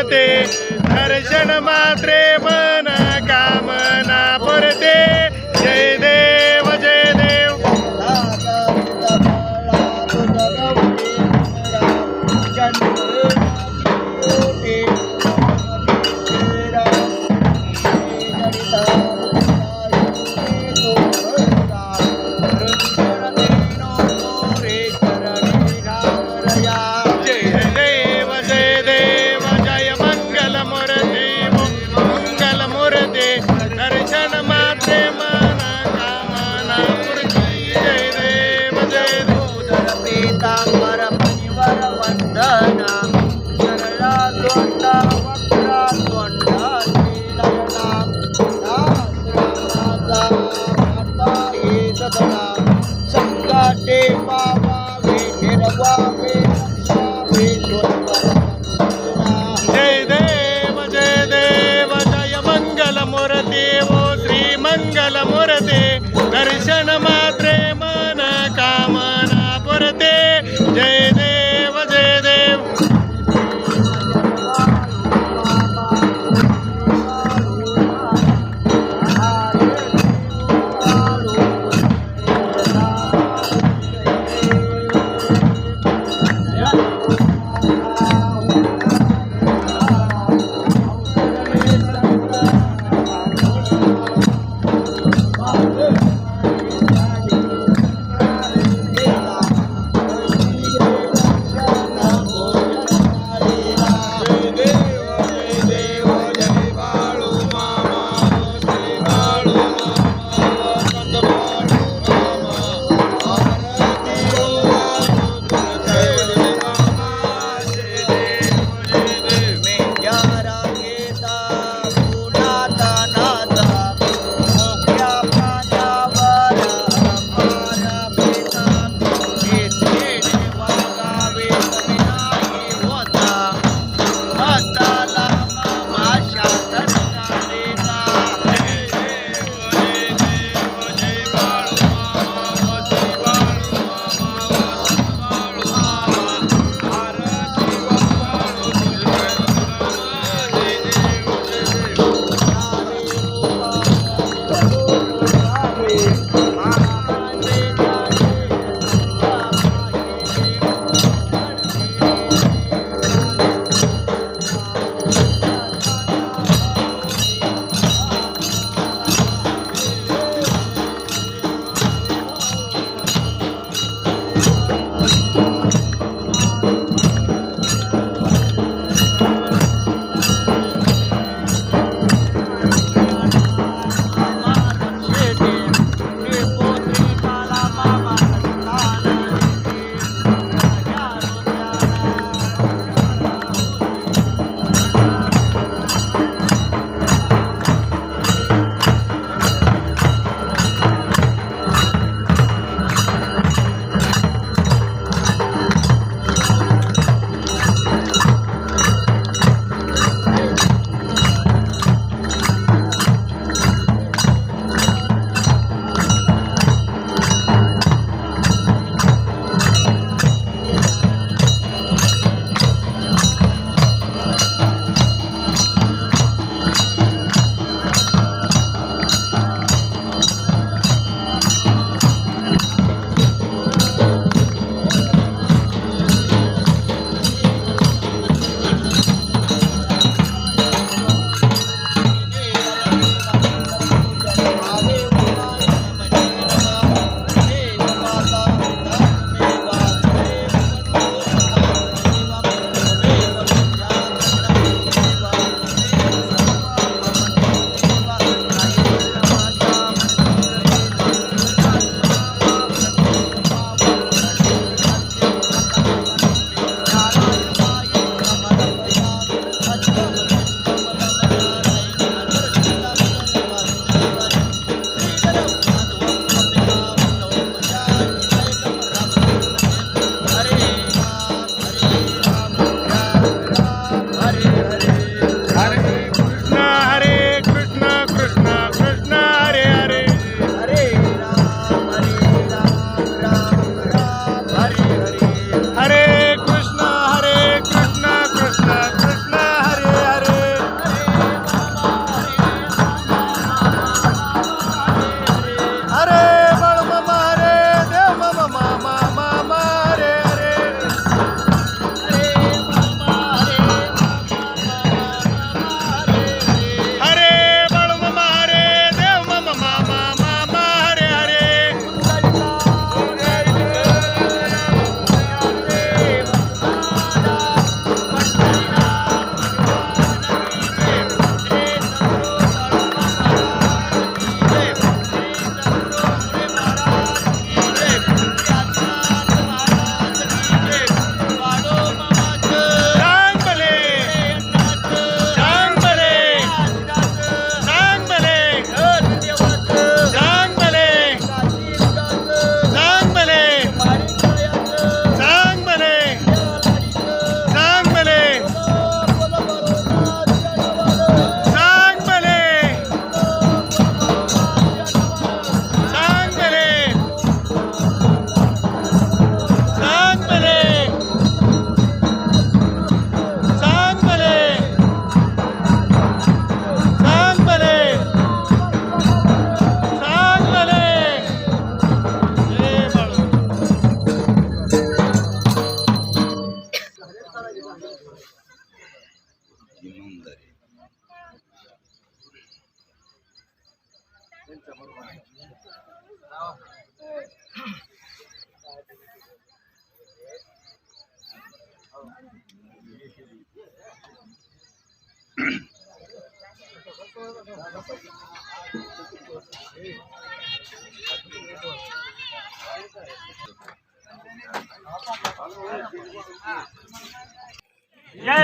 मुरते दर्शन मात्रे मन कामना पुरते जय देव जय देव दर्शन मात्रे मन कामना पुरती जय देव जय देव पीतांबर परिवर वंदना सरला तोंडा वक्रा तोंडा लीलना दासराजा माता हे सदना संगाटे पावावे निर्वावे रक्षावे जय देव जय मंगल मूर्ती ओ श्री मंगल मूर्ती दर्शन मात्रे मन कामना पुरते जय देव जय देव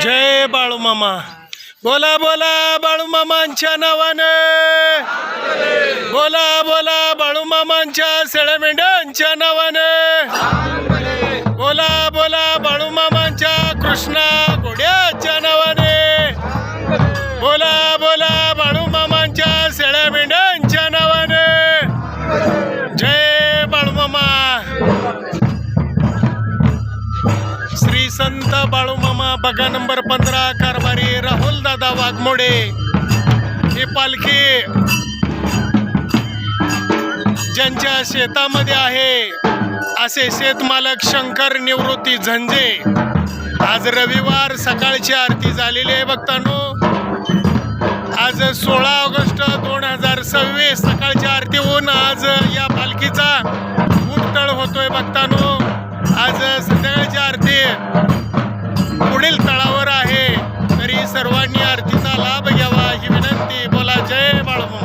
जय बाळूमामा. बोला बोला बाळूमामांच्या नावाने. बोला बोला बाळूमामांच्या शेळ्या मेंढ्यांच्या नावाने. बोला बोला बाळूमामांच्या कृष्णा घोड्याच्या नावाने. बोला बोला बाळूमामांच्या शेळ्या मेंढ्यांच्या नावाने. जय बाळूमामा. श्री संत बाळूमामा बघा नंबर 15 कारभारी राहुल दादा वाघमोडे. ही पालखी ज्यांच्या शेतामध्ये आहे असे शेतमालक शंकर निवृत्ती झंजे. आज रविवार सकाळची आरती झालेली आहे भक्तांनो. आज 16 ऑगस्ट 2026 सकाळची आरती होऊन आज या पालखीचा उठतळ होतोय भक्तांनो. आज संध्याकाळची आरती पुढील तळावर आहे, तरी सर्वांनी आरतीचा लाभ घ्यावा ही विनंती. बोला जय बाळूमामा.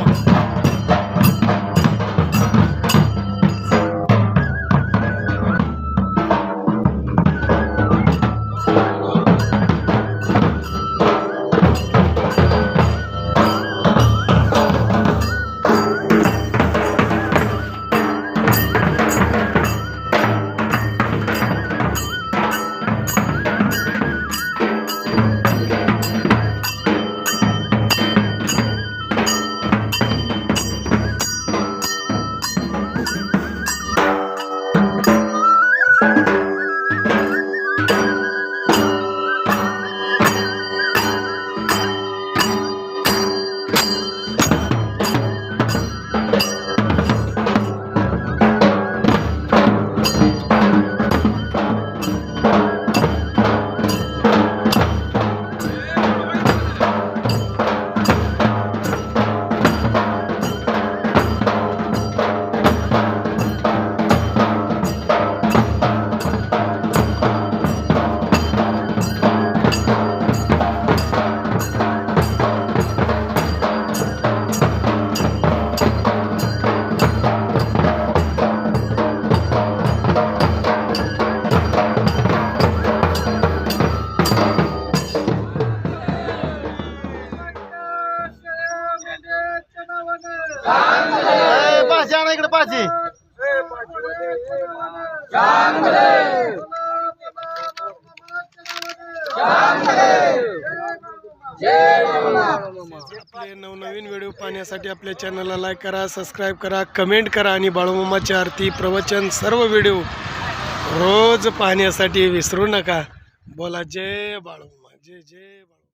इकडे पाची आपले नवनवीन व्हिडिओ पाहण्यासाठी आपल्या चॅनलला लाईक करा, सबस्क्राईब करा, कमेंट करा आणि बाळूमामाची आरती प्रवचन सर्व व्हिडिओ रोज पाहण्यासाठी विसरू नका. बोला जय बाळूमामा. जय जय बाळूमामा.